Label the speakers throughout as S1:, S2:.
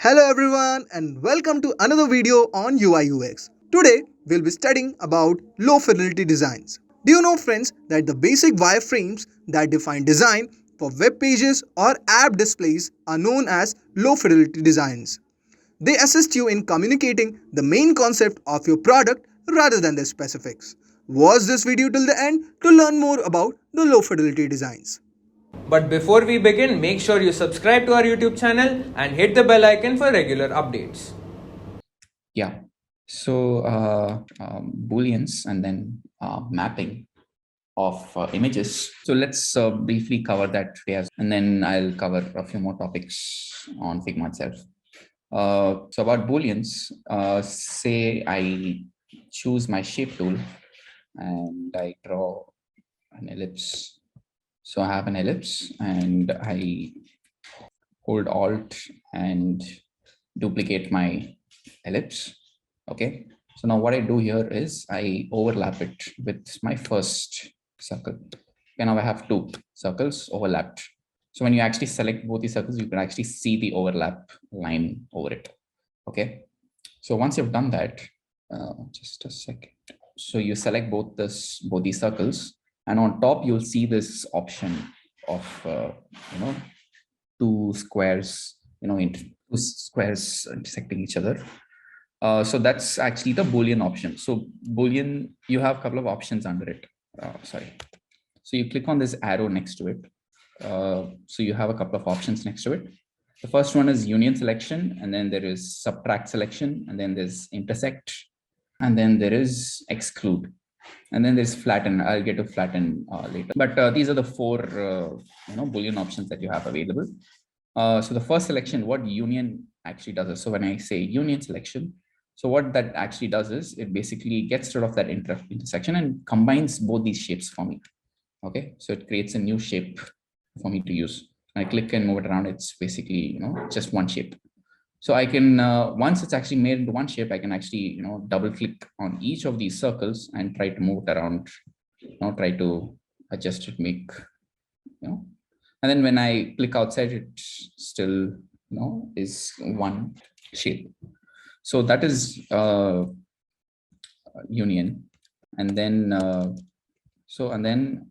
S1: Hello everyone and welcome to another video on UI UX. Today we'll be studying about low fidelity designs. Do you know friends that the basic wireframes that define design for web pages or app displays are known as low fidelity designs. They assist you in communicating the main concept of your product rather than the specifics. Watch this video till the end to learn more about the low fidelity designs.
S2: But before we begin, make sure you subscribe to our YouTube channel and hit the bell icon for regular updates.
S3: Yeah. So Booleans and then mapping of images. So let's briefly cover that today, and then I'll cover a few more topics on Figma itself. So about Booleans, say I choose my shape tool and I draw an ellipse. So I have an ellipse and I hold Alt and duplicate my ellipse. Okay, so now what I do here is I overlap it with my first circle. Okay, now I have two circles overlapped. So when you actually select both these circles, you can actually see the overlap line over it. Okay, so once you've done that, just a second. So you select both these circles, and on top you'll see this option of two squares, two squares intersecting each other. So that's actually the Boolean option. So Boolean, you have a couple of options under it. Sorry. So you click on this arrow next to it. So you have a couple of options next to it. The first one is union selection, and then there is subtract selection, and then there's intersect, and then there is exclude, and then there's flatten. I'll get to flatten later. But these are the four Boolean options that you have available. So the first selection, what union actually does is, so when I say union selection, so what that actually does is it basically gets rid of that intersection and combines both these shapes for me. Okay, so it creates a new shape for me to use. I click and move it around. It's basically just one shape. So I can once it's actually made into one shape, I can actually double click on each of these circles and try to move it around. Try to adjust it, make and then when I click outside, it still is one shape. So that is union. And then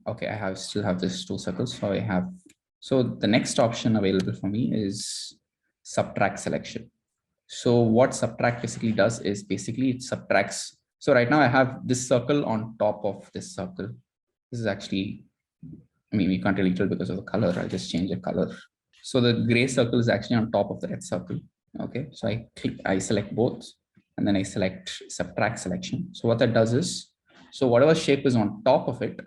S3: okay, I still have this two circles. So the next option available for me is subtract selection. So what subtract basically does is basically it subtracts. So right now I have this circle on top of this circle. This is actually, I mean, we can't really tell because of the color. I'll just change the color. So the gray circle is actually on top of the red circle. Okay, so I select both, and then I select subtract selection. So what that does is, so whatever shape is on top of it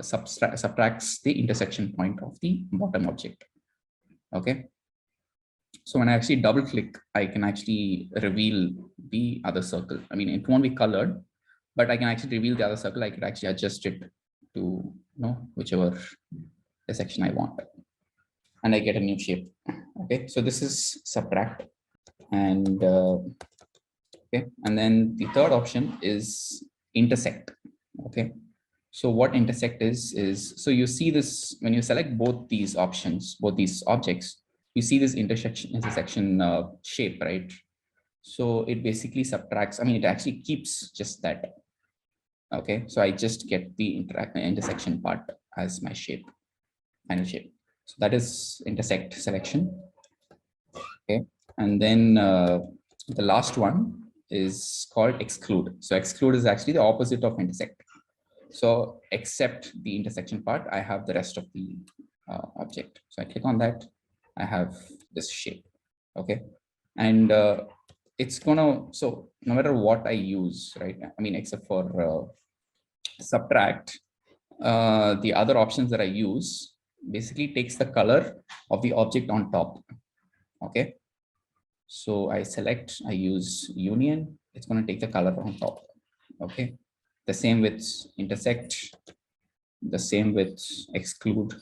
S3: subtracts the intersection point of the bottom object. Okay, so when I actually double click, I can actually reveal the other circle. I mean, it won't be colored, but I can actually reveal the other circle. I could actually adjust it to whichever section I want, and I get a new shape. Okay, so this is subtract, and okay, and then the third option is intersect. Okay, so what intersect is so you see this when you select both these options, both these objects, you see this intersection shape, right? So it basically subtracts. I mean, it actually keeps just that. Okay, so I just get the intersection part as my shape, final shape. So that is intersect selection. Okay, and then the last one is called exclude. So exclude is actually the opposite of intersect. So except the intersection part, I have the rest of the object. So I click on that, I have this shape. Okay, and it's gonna, so no matter what I use, right? I mean, except for subtract, the other options that I use basically takes the color of the object on top. Okay, so I use union, it's going to take the color on top. Okay, the same with intersect, the same with exclude.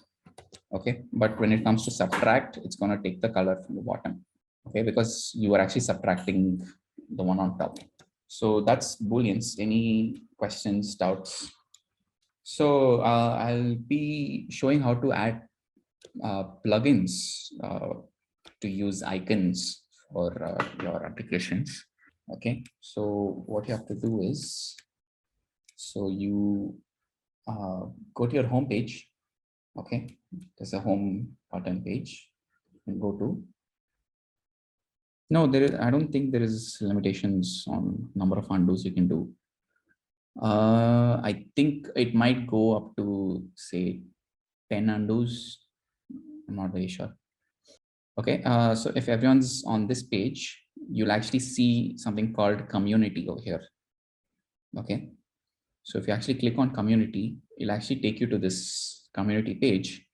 S3: Okay, but when it comes to subtract, it's going to take the color from the bottom. Okay, because you are actually subtracting the one on top. So that's Booleans. Any questions, doubts? So I'll be showing how to add plugins to use icons or your applications. Okay, so what you have to do is, so you go to your home page. Okay, there's a home button page, and go to. No, there is. I don't think there is limitations on number of undos you can do. I think it might go up to say 10 undos. I'm not very sure. Okay, so if everyone's on this page, you'll actually see something called community over here. Okay, so if you actually click on community, it'll actually take you to this community page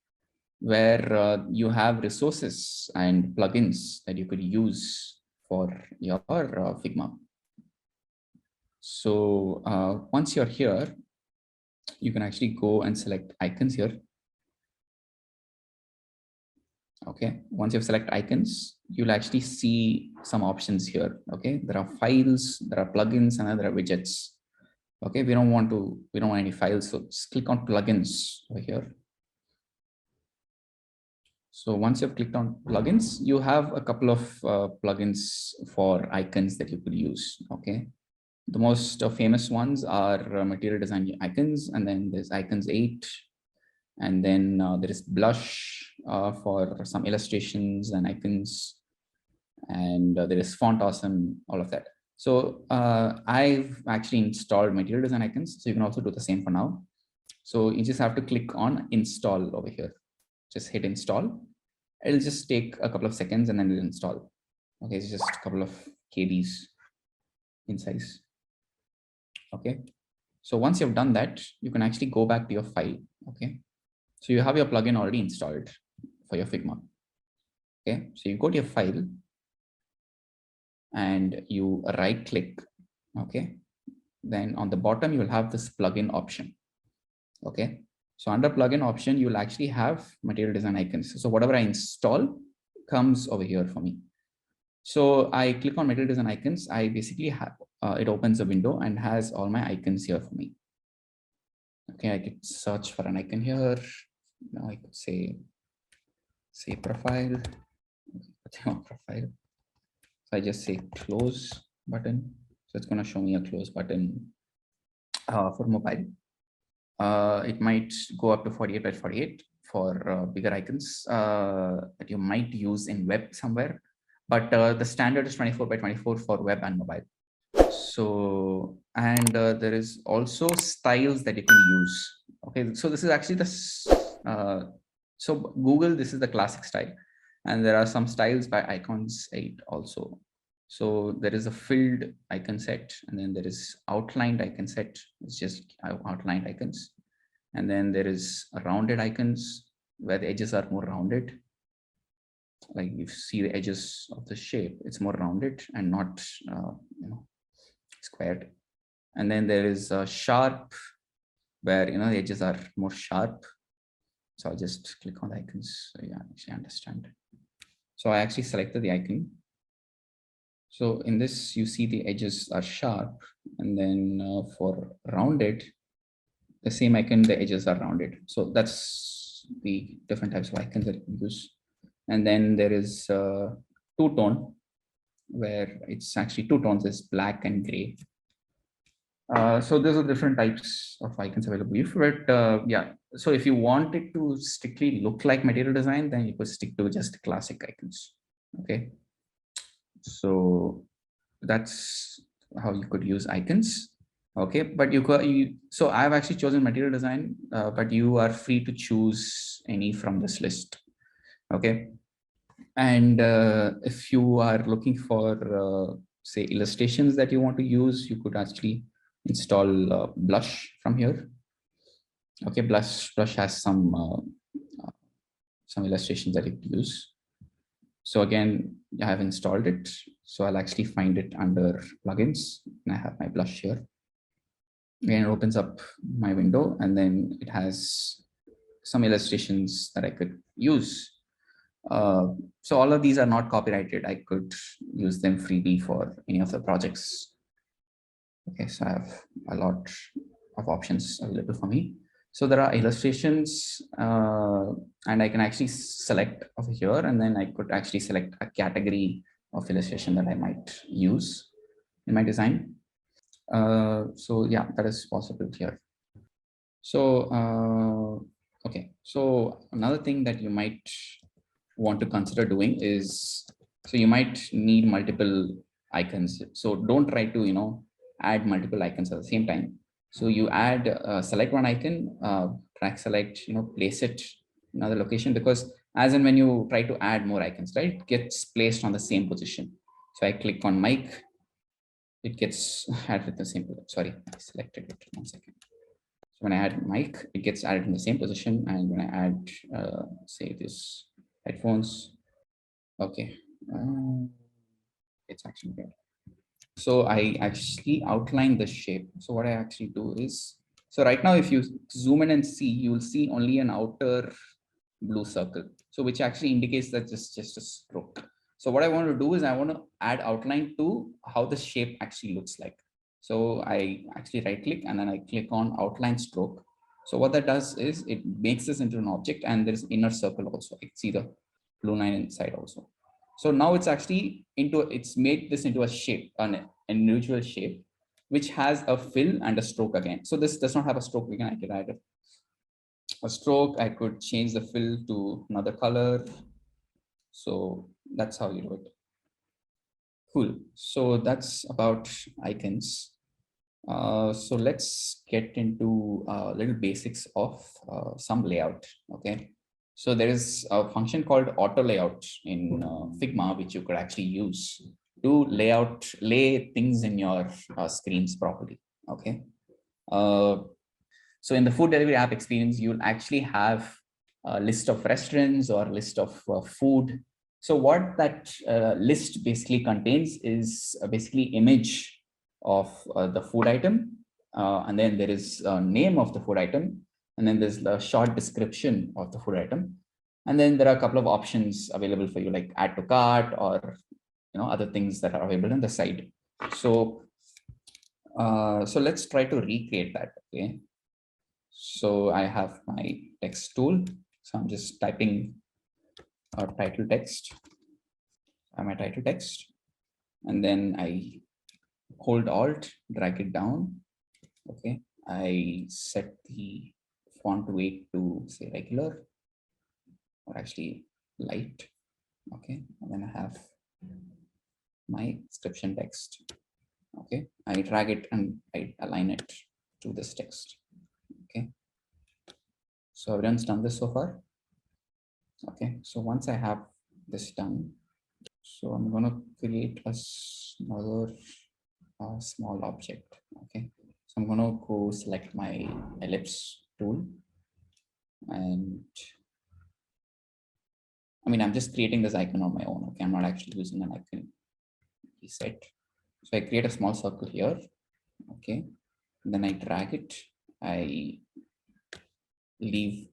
S3: where you have resources and plugins that you could use for your Figma. So once you're here, you can actually go and select icons here. Okay, once you select icons, you'll actually see some options here. Okay, there are files, there are plugins, and then there are widgets. Okay, we don't want any files, so just click on plugins over here. So once you've clicked on plugins, you have a couple of plugins for icons that you could use. Okay, the most famous ones are material design icons, and then there's icons 8, and then there is blush for some illustrations and icons, and there is font awesome, all of that. So I've actually installed material design icons, so you can also do the same for now. So you just have to click on install over here. Just hit install. It'll just take a couple of seconds and then it'll install. Okay, it's just a couple of KBs in size. Okay, so once you've done that, you can actually go back to your file. Okay, so you have your plugin already installed for your Figma. Okay, so you go to your file and you right click. Okay, then on the bottom you will have this plugin option. Okay, so under plugin option, you will actually have material design icons. So whatever I install comes over here for me. So I click on material design icons. I basically have, it opens a window and has all my icons here for me. Okay, I could search for an icon here. Now I could say profile, profile. So I just say close button. So it's going to show me a close button for mobile. It might go up to 48 by 48 for bigger icons that you might use in web somewhere, but the standard is 24 by 24 for web and mobile. So, and there is also styles that you can use. Okay, so this is actually the so Google, this is the classic style, and there are some styles by icons 8 also. So there is a filled icon set, and then there is outlined icon set. It's just outlined icons. And then there is rounded icons where the edges are more rounded. Like you see the edges of the shape, it's more rounded and not squared. And then there is a sharp where the edges are more sharp. So I'll just click on the icons. So yeah, actually understand. So I actually selected the icon. So in this, you see the edges are sharp, and then for rounded, the same icon, the edges are rounded. So that's the different types of icons that you can use. And then there is two-tone, where it's actually two tones, is black and gray. So those are different types of icons available. But yeah, so if you want it to strictly look like material design, then you could stick to just classic icons. Okay. So that's how you could use icons. Okay, but so I've actually chosen material design, but you are free to choose any from this list. Okay, and if you are looking for say illustrations that you want to use, you could actually install blush from here. Okay, blush has some illustrations that you could use. So again, I have installed it. So I'll actually find it under plugins, and I have my blush here. Again, it opens up my window, and then it has some illustrations that I could use. So all of these are not copyrighted. I could use them freely for any of the projects. Okay, so I have a lot of options available for me. So there are illustrations, and I can actually select over here, and then I could actually select a category of illustration that I might use in my design. So yeah, that is possible here. So, okay. So another thing that you might want to consider doing is, so you might need multiple icons. So don't try to, add multiple icons at the same time. So you add, select one icon, track select, place it in another location, because as and when you try to add more icons, right, it gets placed on the same position. So I click on mic, it gets added the same, sorry, I selected it, 1 second. So when I add mic, it gets added in the same position. And when I add, say this headphones, okay, it's actually good. So I actually outline the shape. So what I actually do is, so right now, if you zoom in and see, you will see only an outer blue circle. So which actually indicates that just a stroke. So what I want to do is I want to add outline to how the shape actually looks like. So I actually right click and then I click on outline stroke. So what that does is it makes this into an object, and there's inner circle also. I can see the blue line inside also. So now it's actually it's made this into a shape, an individual shape, which has a fill and a stroke again. So this does not have a stroke again. I could add a stroke. I could change the fill to another color. So that's how you do it. Cool. So that's about icons. So let's get into little basics of some layout. Okay. So there is a function called auto layout in Figma, which you could actually use to lay things in your screens properly. Okay. So in the food delivery app experience, you'll actually have a list of restaurants or list of food. So what that list basically contains is basically image of the food item. And then there is a name of the food item. And then there's the short description of the food item. And then there are a couple of options available for you, like add to cart or other things that are available on the side. So so let's try to recreate that. Okay. So I have my text tool. So I'm just typing a title text. My title text, and then I hold Alt, drag it down. Okay. I set the font weight to say regular, or actually light. Okay. And then I have my description text. Okay. I drag it and I align it to this text. Okay. So everyone's done this so far. Okay. So once I have this done, so I'm going to create another small object. Okay. So I'm going to go select my ellipse tool, and I mean, I'm just creating this icon on my own. Okay. I'm not actually using an icon reset. So I create a small circle here. Okay. And then I drag it. I leave.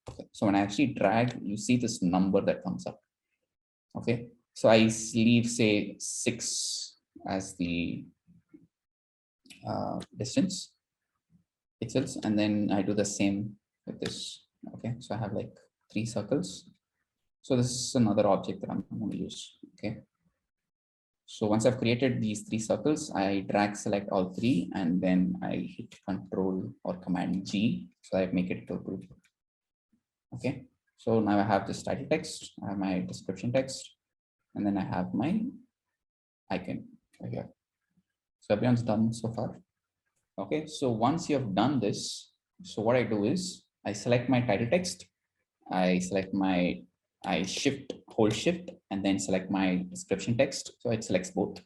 S3: Okay. So when I actually drag, you see this number that comes up. Okay. So I leave, say, 6 as the distance pixels, and then I do the same with this. Okay. So I have like 3 circles. So this is another object that I'm going to use. Okay. So once I've created these 3 circles, I drag select all 3, and then I hit Control or Command G, so I make it to a group. Okay. So now I have this title text, I have my description text, and then I have my icon right here. So everyone's done so far. Okay. So once you have done this, so what I do is I select my title text, I select my, I hold shift, and then select my description text. So it selects both.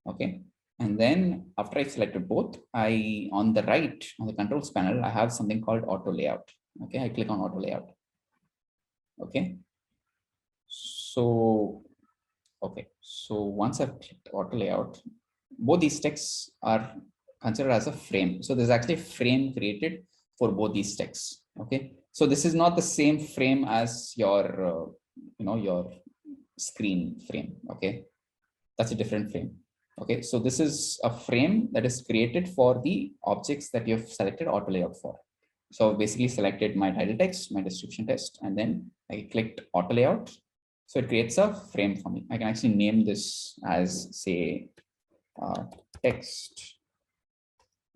S3: Okay. And then after I selected both, on the right, on the controls panel, I have something called auto layout. Okay. I click on auto layout. Okay. So, okay. So once I've clicked auto layout, both these texts are considered as a frame. So there's actually a frame created for both these texts. Okay. So this is not the same frame as your, your screen frame. Okay. That's a different frame. Okay. So this is a frame that is created for the objects that you've selected auto layout for. So basically selected my title text, my description text, and then I clicked auto layout. So it creates a frame for me. I can actually name this as, say, text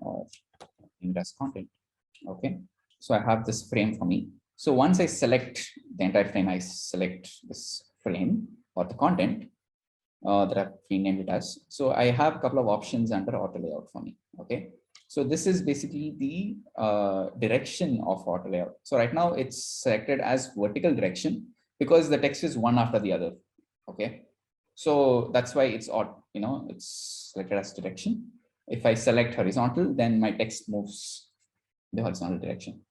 S3: or named as content. Okay. So I have this frame for me. So once I select the entire frame, I select this frame or the content that I've renamed it as. So I have a couple of options under auto layout for me. Okay. So this is basically the direction of auto layout. So right now it's selected as vertical direction because the text is one after the other. Okay. So that's why it's odd, it's selected as direction. If I select horizontal, then my text moves the horizontal direction.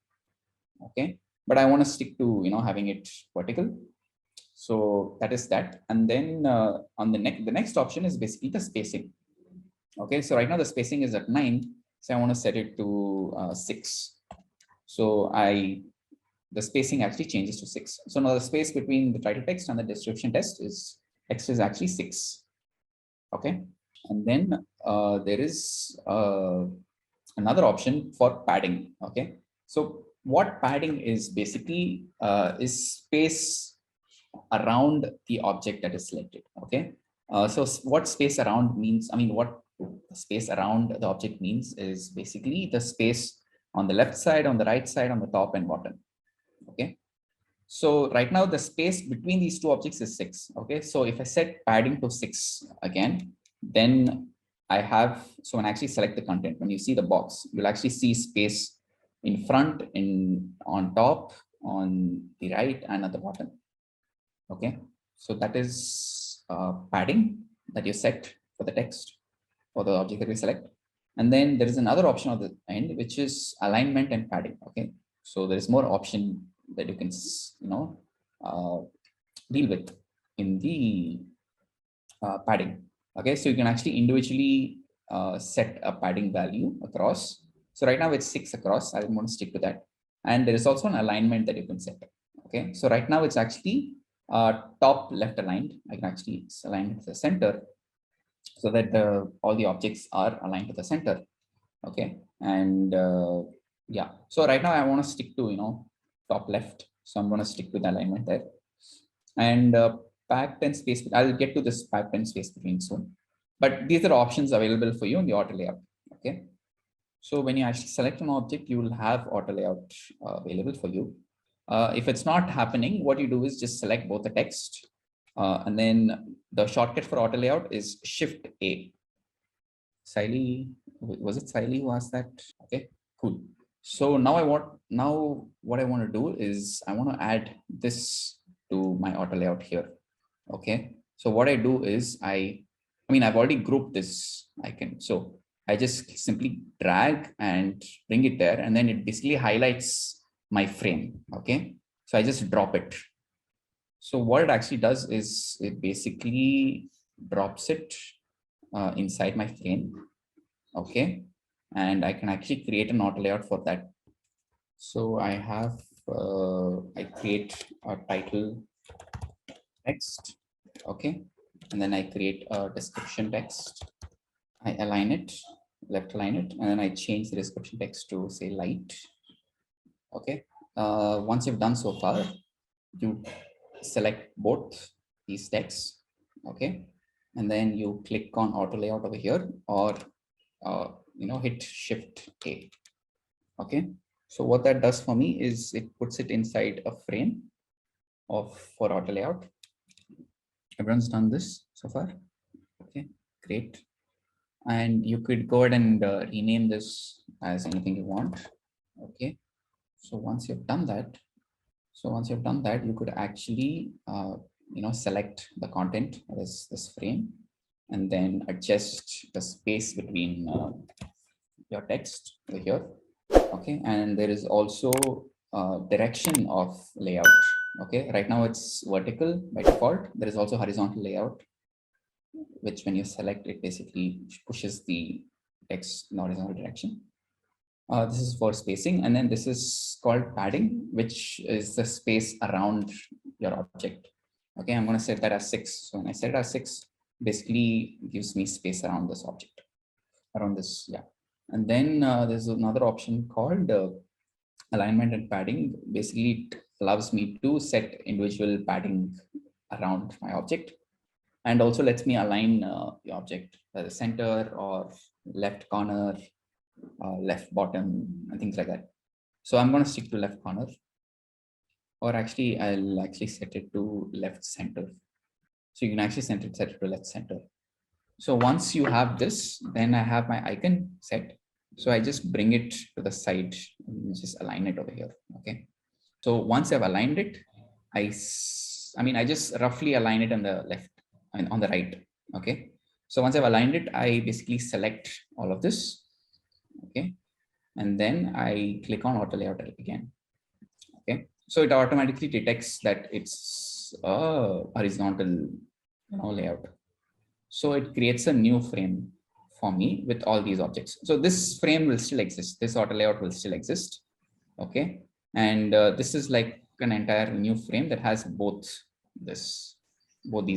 S3: Okay. But I want to stick to, having it vertical. So that is that. And then on the next option is basically the spacing. Okay. So right now the spacing is at 9. So I want to set it to 6. So the spacing actually changes to 6. So now the space between the title text and the description text is actually 6. Okay. And then there is another option for padding. Okay. So what padding is basically is space around the object that is selected. Okay. So what space around means, what space around the object means is basically the space on the left side, on the right side, on the top and bottom. Okay. So right now the space between these two objects is 6. Okay. So if I set padding to 6 again, then so when I actually select the content, when you see the box, you'll actually see space in front, on top, on the right and at the bottom. Okay. So that is padding that you set for the text for the object that we select. And then there is another option at the end, which is alignment and padding. Okay. So there is more option that you can, deal with in the padding. Okay. So you can actually individually set a padding value across. So right now it's 6 across. I want to stick to that. And there is also an alignment that you can set. Okay. So right now it's actually top left aligned. I can actually align it to the center so that all the objects are aligned to the center. Okay. And yeah, so right now I want to stick to, top left. So I'm going to stick with alignment there. And packed and space, I'll get to this packed and space between soon. But these are options available for you in the auto layout. Okay. So when you actually select an object, you will have auto layout available for you. If it's not happening, what you do is just select both the text and then the shortcut for auto layout is Shift A. Siley, was it Siley who asked that? Okay, cool. So now what I want to do is I want to add this to my auto layout here. Okay. So what I do is I've already grouped this icon. So I just simply drag and bring it there, and then it basically highlights my frame. Okay. So I just drop it. So what it actually does is it basically drops it inside my frame. Okay. And I can actually create an auto layout for that. So I create a title text. Okay. And then I create a description text. I align it, left align it, and then I change the description text to say light. Okay. Once you've done so far, you select both these texts. Okay. And then you click on auto layout over here, or hit Shift A. Okay. So what that does for me is it puts it inside a frame for auto layout. Everyone's done this so far. Okay, great. And you could go ahead and rename this as anything you want. Okay. So once you've done that, you could actually, select the content as this frame and then adjust the space between your text over here. Okay. And there is also direction of layout. Okay. Right now it's vertical by default. There is also horizontal layout, which when you select it basically pushes the text in the horizontal direction. This is for spacing, and then this is called padding, which is the space around your object. Okay, I'm going to set that as 6. So when I set it as 6, basically gives me space around this object, around this, yeah. And then there's another option called alignment and padding. Basically, it allows me to set individual padding around my object, and also lets me align the object the center or left corner, left bottom, and things like that. So I'm going to stick to left corner, or actually I'll actually set it to left center. So you can actually set it to left center. So once you have this, then I have my icon set. So I just bring it to the side and just align it over here. Okay. So once I've aligned it, I just roughly align it on the left and on the right. Okay. So once I've aligned it, I basically select all of this. Okay. And then I click on auto layout again. Okay. So it automatically detects that it's a horizontal layout. So it creates a new frame for me with all these objects. So this frame will still exist. This auto layout will still exist. Okay. And this is like an entire new frame that has both these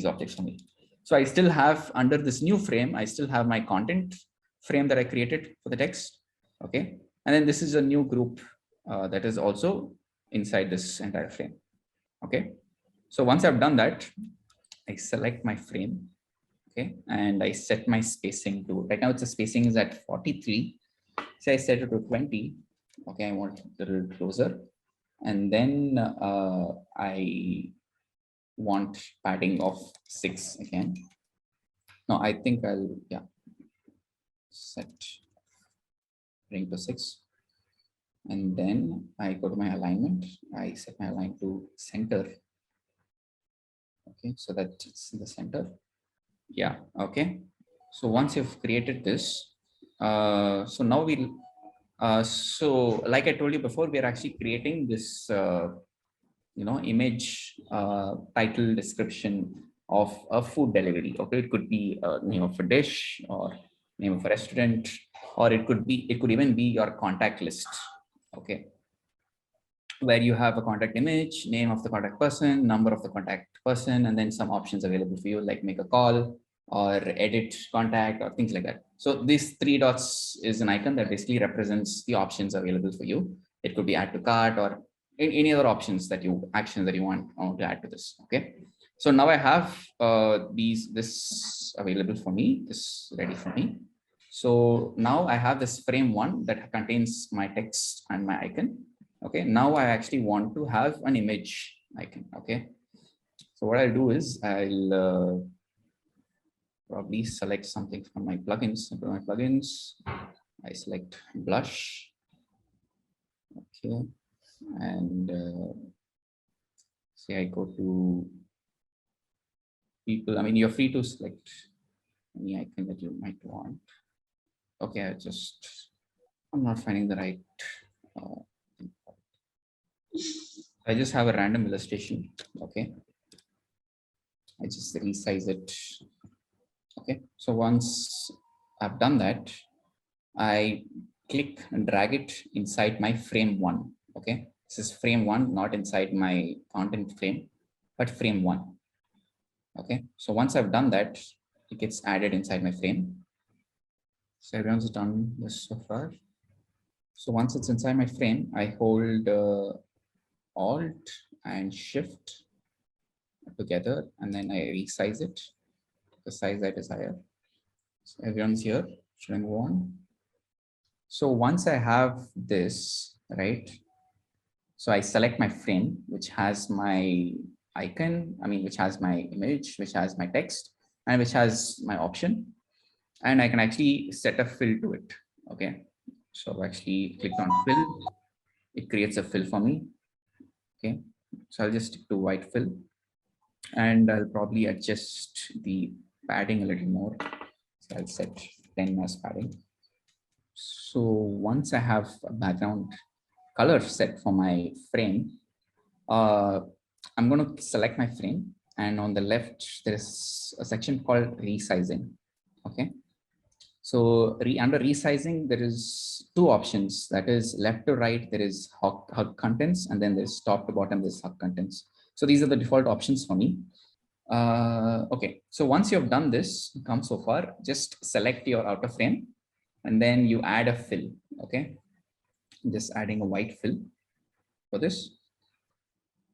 S3: objects for me. So I still have under this new frame, I still have my content frame that I created for the text. Okay. And then this is a new group that is also inside this entire frame. Okay. So once I've done that, I select my frame. Okay. And I set my spacing to, right now it's a spacing is at 43. So I set it to 20. Okay. I want it a little closer. And then I want padding of 6 again. No, I think I'll, set bring to 6. And then I go to my alignment. I set my align to center. Okay, so that it's in the center. Yeah, okay. So once you've created this, so now we'll, so like I told you before, we are actually creating this, image title description of a food delivery. Okay, it could be a name of a dish or name of a restaurant, or it could even be your contact list. Okay, where you have a contact image, name of the contact person, number of the contact person, and then some options available for you, like make a call or edit contact or things like that. So these 3 dots is an icon that basically represents the options available for you. It could be add to cart or any other options actions that you want to add to this. Okay. So now I have this available for me, this ready for me. So now I have this frame 1 that contains my text and my icon. Okay, now I actually want to have an image icon. Okay, so what I'll do is I'll probably select something from my plugins. I select blush. Okay, and say I go to people. I mean, you're free to select any icon that you might want. Okay, I'm not finding the right. I just have a random illustration. Okay, I just resize it. Okay, so once I've done that, I click and drag it inside my frame 1. Okay, this is frame 1, not inside my content frame, but frame 1. Okay, so once I've done that, it gets added inside my frame. So everyone's done this so far. So once it's inside my frame, I hold Alt and Shift together, and then I resize it, the size I desire. So everyone's here. Should I move on? So once I have this, right? So I select my frame, which has my icon, which has my image, which has my text, and which has my option. And I can actually set a fill to it. Okay. So I've actually clicked on fill. It creates a fill for me. Okay. So I'll just stick to white fill. And I'll probably adjust the padding a little more. So I'll set 10 as padding. So once I have a background color set for my frame, I'm going to select my frame, and on the left there's a section called resizing. Okay, so under resizing there is 2 options, that is left to right there is hug contents, and then there's top to bottom there's hug contents. So these are the default options for me. Okay, so once you have done this, come so far, just select your outer frame and then you add a fill. Okay, just adding a white fill for this.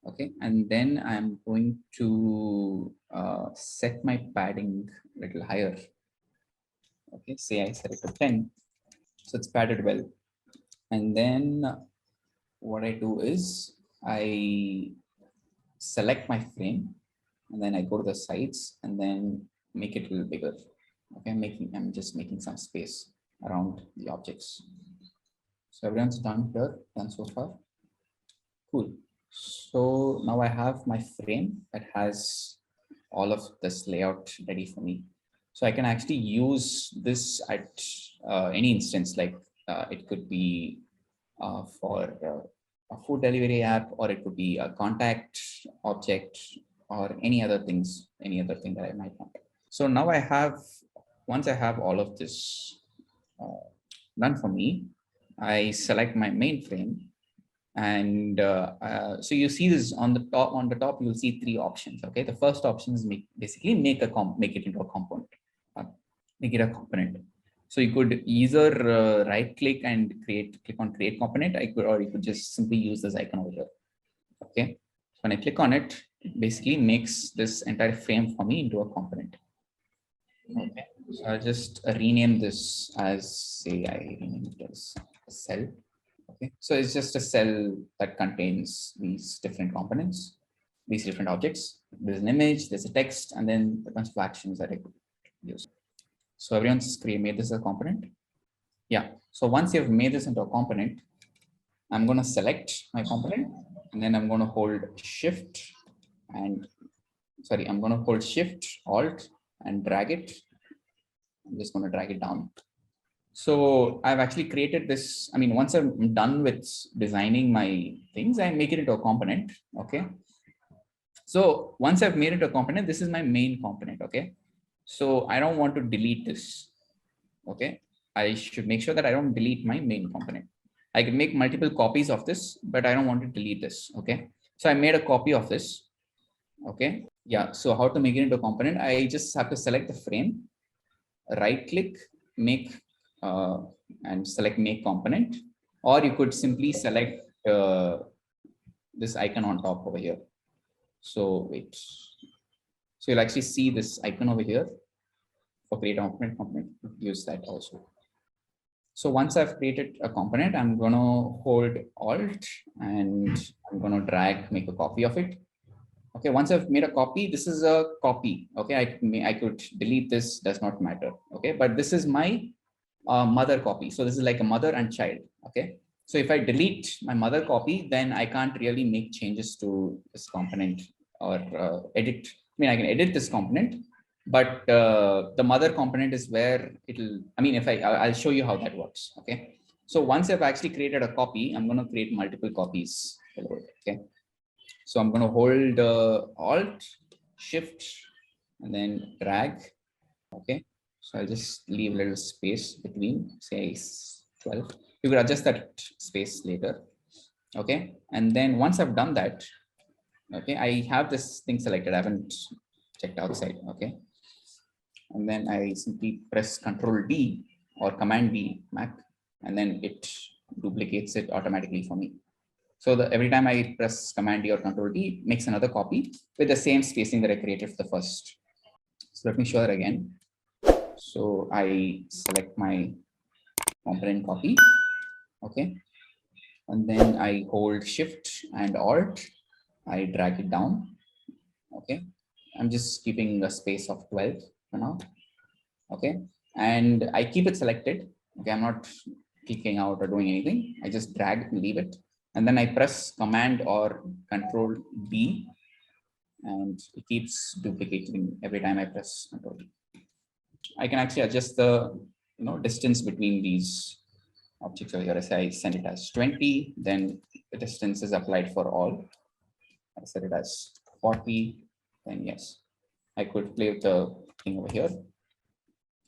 S3: Okay, and then I'm going to set my padding a little higher. Okay, say I set it to 10, so it's padded well. And then what I do is I select my frame, and then I go to the sides and then make it a little bigger. Okay, I'm just making some space around the objects. So everyone's done here, done so far. Cool. So now I have my frame that has all of this layout ready for me. So I can actually use this at any instance, like it could be for a food delivery app, or it could be a contact object, or any other things, any other thing that I might want. So now once I have all of this done for me, I select my main frame. And so you see this on the top, you'll see three options. Okay, the first option is basically make it into a component, make it a component. So you could either right click and click on create component, or you could just simply use this icon over here. Okay, so when I click on it, it basically makes this entire frame for me into a component. Okay, so I'll just rename this as, say, I rename it as a cell. Okay, so it's just a cell that contains these different components, these different objects. There's an image, there's a text, and then a bunch of actions that I could use. So everyone's made this a component. Yeah. So once you've made this into a component, I'm going to select my component, and then I'm going to hold Shift and I'm going to hold Shift Alt and drag it. I'm just going to drag it down. So I've actually created this. I mean, once I'm done with designing my things, I make it into a component. Okay. So once I've made it a component, this is my main component. Okay. So I don't want to delete this. Okay. I should make sure that I don't delete my main component. I can make multiple copies of this, but I don't want to delete this. Okay. So I made a copy of this. Okay. Yeah. So how to make it into a component? I just have to select the frame, right click, make and select make component, or you could simply select this icon on top over here. So wait, so you'll actually see this icon over here for create a component. Use that also. So once I've created a component, I'm going to hold Alt and I'm going to drag, make a copy of it. Okay, once I've made a copy, this is a copy. Okay, I could delete this, does not matter. Okay, but this is my mother copy. So this is like a mother and child. Okay, so if I delete my mother copy, then I can't really make changes to this component or edit. I mean, I can edit this component, but the mother component is where it'll, I mean, I'll show you how that works. Okay, so once I've actually created a copy, I'm going to create multiple copies. Okay, so I'm going to hold Alt, Shift, and then drag. Okay, so I'll just leave a little space between, say 12. You could adjust that space later. Okay, and then once I've done that, okay, I have this thing selected. I haven't checked outside. Okay, and then I simply press Control D or Command D Mac, and then it duplicates it automatically for me. So every time I press Command D or Control D, it makes another copy with the same spacing that I created for the first. So let me show that again. So I select my component copy. Okay. And then I hold Shift and Alt. I drag it down. Okay. I'm just keeping a space of 12 for now. Okay. And I keep it selected. Okay. I'm not clicking out or doing anything. I just drag and leave it. And then I press Command or Control D, and it keeps duplicating every time I press Control D. I can actually adjust the distance between these objects over here. As I send it as 20, then the distance is applied for all. I set it as 40, then yes, I could play with the thing over here.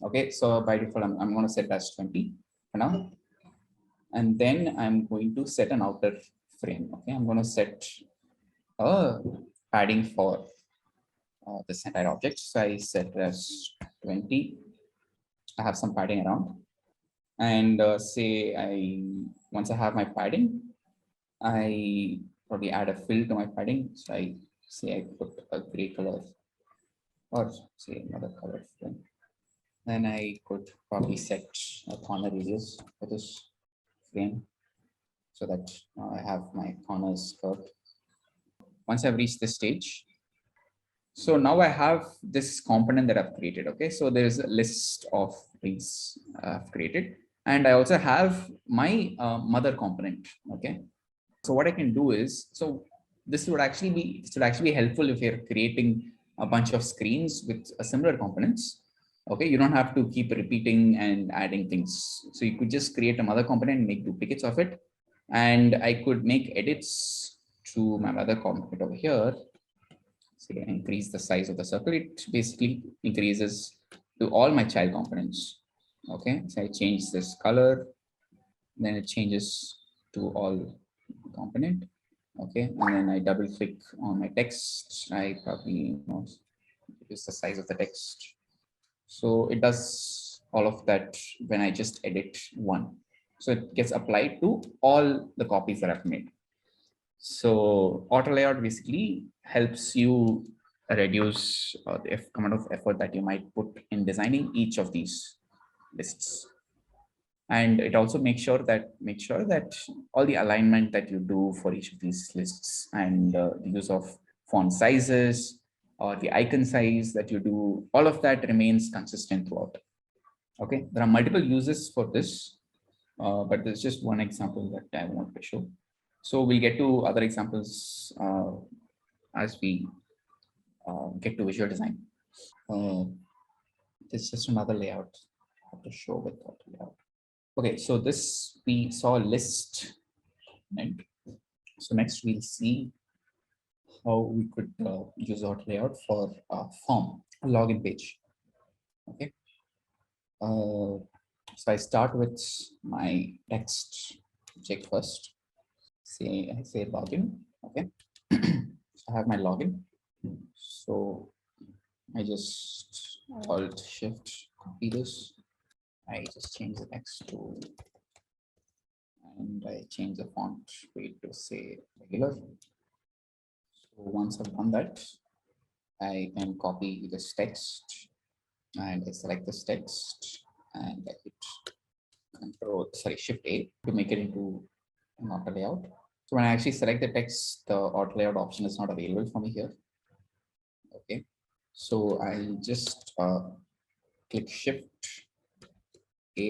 S3: Okay, so by default, I'm going to set it as 20 for now. And then I'm going to set an outer frame. Okay, I'm going to set a padding for this entire object. So I set it as 20. I have some padding around. And say once I have my padding, I probably add a fill to my padding. So I say I put a gray color or say another color. Then I could probably set a corner radius for this frame so that I have my corners curved. Once I've reached this stage, so now I have this component that I've created. Okay, so there is a list of things I've created, and I also have my mother component. Okay, so what I can do is, so this would actually be helpful if you're creating a bunch of screens with similar components. Okay, you don't have to keep repeating and adding things. So you could just create a mother component and make duplicates of it, and I could make edits to my mother component over here. So increase the size of the circle. It basically increases to all my child components. Okay, so I change this color, then it changes to all component. Okay, and then I double click on my text. I probably reduce the size of the text. So it does all of that when I just edit one. So it gets applied to all the copies that I've made. So auto layout basically helps you reduce the amount of effort that you might put in designing each of these lists. And it also makes sure that all the alignment that you do for each of these lists and the use of font sizes or the icon size that you do, all of that remains consistent throughout. Okay, there are multiple uses for this, but there's just one example that I want to show. So we'll get to other examples as we get to visual design. This is just another layout I have to show with auto layout. Okay, so this we saw list, and so next we'll see how we could use auto layout for a form, a login page. Okay, so I start with my text object first. I say login. Okay, so I have my login. So I just Alt Shift copy this. I just change the text to, and I change the font weight to say regular. So once I've done that, I can copy this text and I select this text and I hit Shift A to make it into an auto layout. So when I actually select the text, the auto layout option is not available for me here. Okay, so I just click Shift A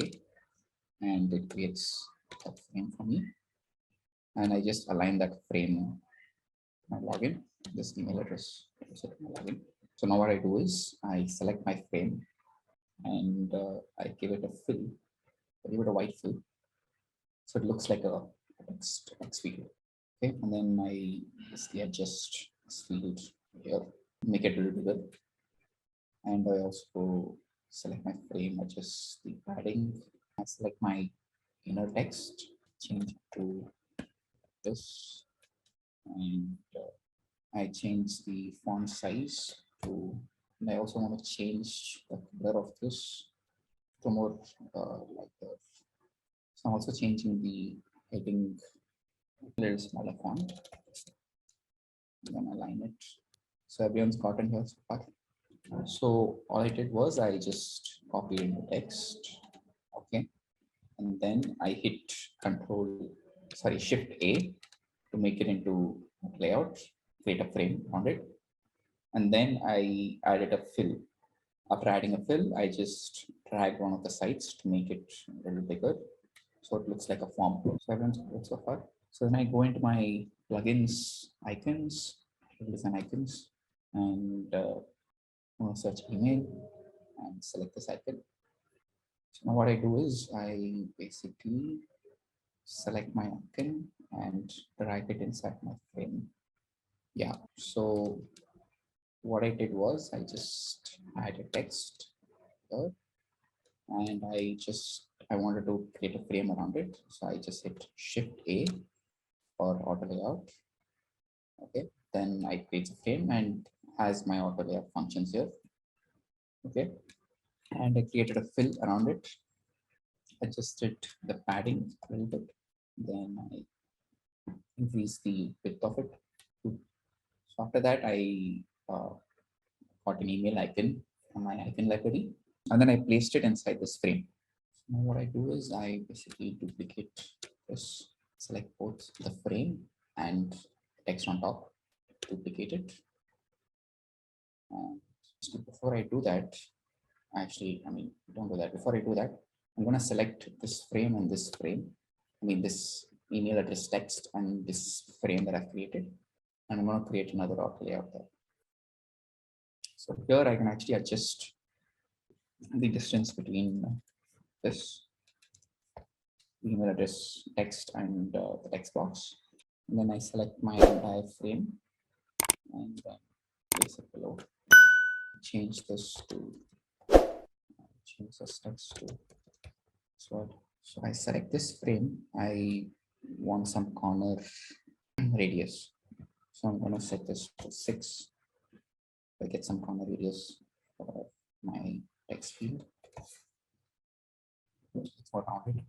S3: and it creates a frame for me. And I just align that frame, my login, this email address. So now what I do is I select my frame and I give it a fill, I give it a white fill. So it looks like a text field. Okay, and then I basically adjust this field here, make it a little bigger. And I also select my frame, adjust the padding. I select my inner text, change it to this, and I change the font size to, and I also want to change the color of this to more like the, so I'm also changing the heading a little smaller font, then align it. So everyone's gotten here so far. So all I did was I just copied in the text, okay, and then I hit Shift A to make it into layout, create a frame on it, and then I added a fill. After adding a fill, I just drag one of the sides to make it a little bigger, so it looks like a form. So everyone's good so far. So then I go into my plugins icons, design icons, and search email and select this icon. So now what I do is I basically select my icon and drag it inside my frame. Yeah, so what I did was I just added text here, and I wanted to create a frame around it. So I just hit Shift A for auto layout. Okay, then I create a frame and has my auto layout functions here. Okay, and I created a fill around it, adjusted the padding a little bit. Then I increase the width of it. So after that, I got an email icon from my icon library, and then I placed it inside this frame. Now what I do is I basically duplicate this, select both the frame and text on top, duplicate it. So before I do that, actually, don't do that. Before I do that, I'm going to select this frame and this frame. This email address text and this frame that I've created. And I'm going to create another auto layout there. So here I can actually adjust the distance between this email address text and the text box. And then I select my entire frame and place it below. Change this text to so I select this frame. I want some corner radius. So I'm going to set this to 6. I get some corner radius for my text field. For rounded.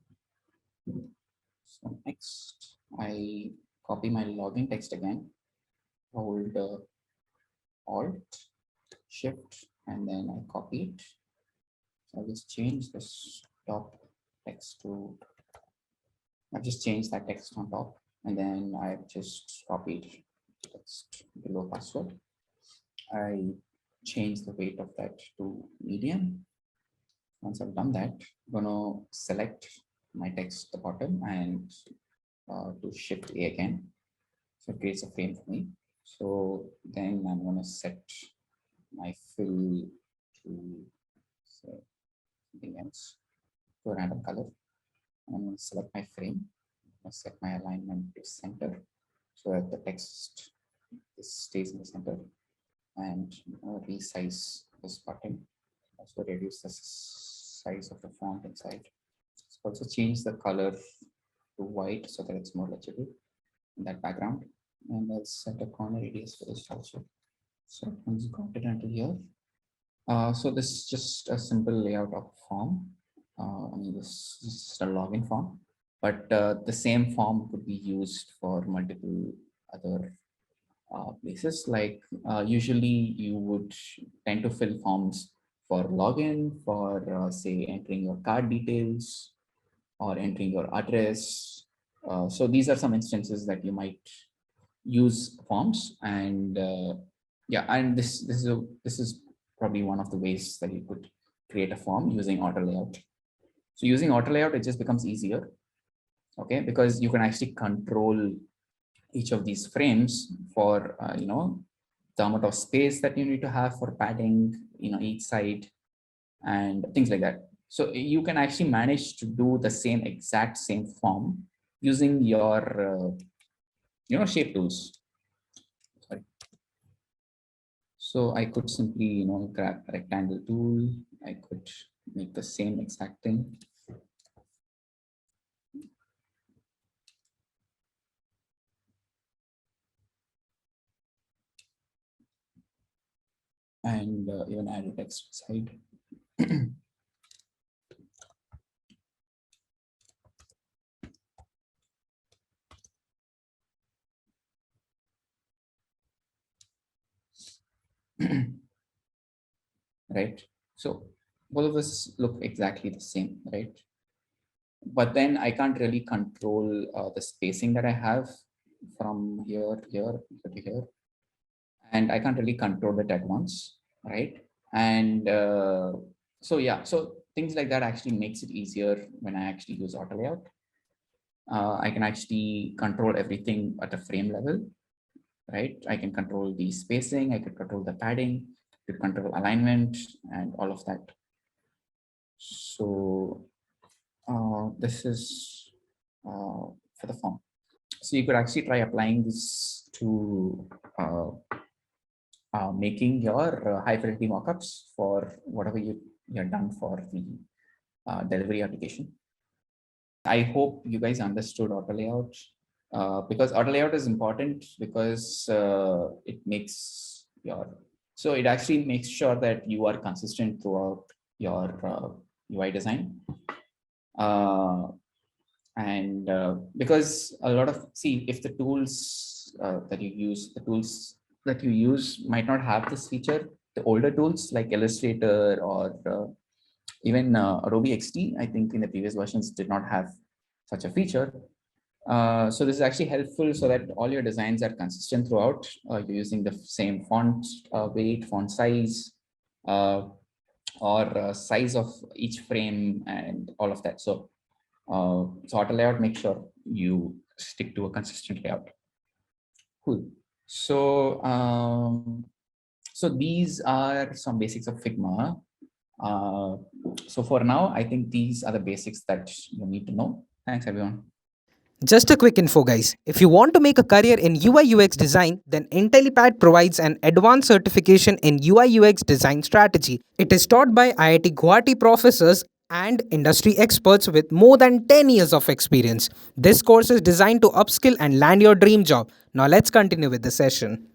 S3: So next, I copy my login text again. Hold Alt, Shift, and then I copy it. So I just change this top text to. I've just changed that text on top, and then I've just copied text below password. I change the weight of that to medium. Once I've done that, I'm gonna select my text at the bottom and do Shift A again. So it creates a frame for me. So then I'm gonna set my fill to say something else, to a random color. I'm going to select my frame. I'm going to set my alignment to center so that the text stays in the center, and resize this button. Also reduce the size of the font inside. So also change the color to white so that it's more legible in that background. And I'll set a corner radius for this also. So once you got it until here. So this is just a simple layout of form. This is just a login form, but the same form could be used for multiple other places. Like usually you would tend to fill forms for login, for say entering your card details or entering your address. So these are some instances that you might use forms, and yeah, and this is probably one of the ways that you could create a form using auto layout. So using auto layout, it just becomes easier, okay, because you can actually control each of these frames for the amount of space that you need to have for padding, each side and things like that. So you can actually manage to do the exact same form using your shape tools. Sorry. So I could simply grab a rectangle tool. I could make the same exact thing. And even add a text side. Right. So both of us look exactly the same, right? But then I can't really control the spacing that I have from here to here, and I can't really control it at once, right? And so yeah, so things like that actually makes it easier when I actually use auto layout. I can actually control everything at a frame level, right? I can control the spacing, I can control the padding, I can control alignment and all of that. So this is for the form. So you could actually try applying this to making your high fidelity mockups for whatever you're done for the delivery application. I hope you guys understood auto layout, because auto layout is important because it makes it actually makes sure that you are consistent throughout your UI design. And because a lot of, see, if the tools that you use might not have this feature, the older tools like Illustrator or even Adobe XD, I think in the previous versions did not have such a feature. So this is actually helpful so that all your designs are consistent throughout. You're using the same font weight, font size, or size of each frame and all of that. So auto layout, make sure you stick to a consistent layout. Cool. So so these are some basics of Figma. So for now, I think these are the basics that you need to know. Thanks, everyone.
S4: Just a quick info, guys. If you want to make a career in UI UX design, then Intellipaat provides an advanced certification in UI UX design strategy. It is taught by IIT Guwahati professors and industry experts with more than 10 years of experience. This course is designed to upskill and land your dream job. Now let's continue with the session.